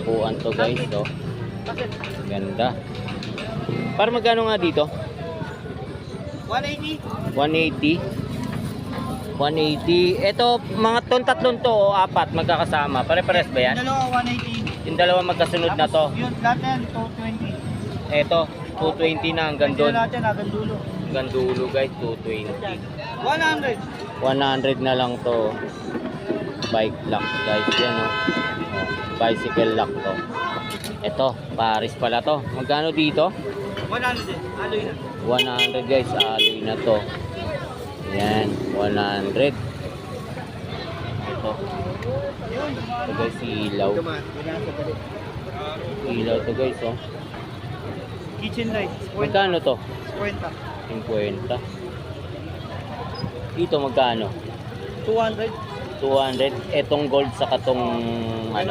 upuan to guys. So, ganda. Para magkano nga dito? 180. 180. 180. Ito, mga tatlong to o apat magkakasama. Pare-pares ba yan? Dalawa 180. Yung dalawa magkasunod na to. Yun, lahat yan, 220. Ito, 220 na hanggang doon. Lahat yan, hanggang dulo. Hanggang dulo guys, 220. 100. 100 na lang to. Bike lock guys, yan o. Bicycle lock to. Ito, Paris pala to. Magkano dito? 100 din, aloy na. 100 guys, alloy na to. Yan, 100. Ito. Ito guys, ilaw. Ilaw to guys, oh. Kitchen light, Magkano to? 50. 50. Dito magkano? 200. 200. Etong gold sa katong ano?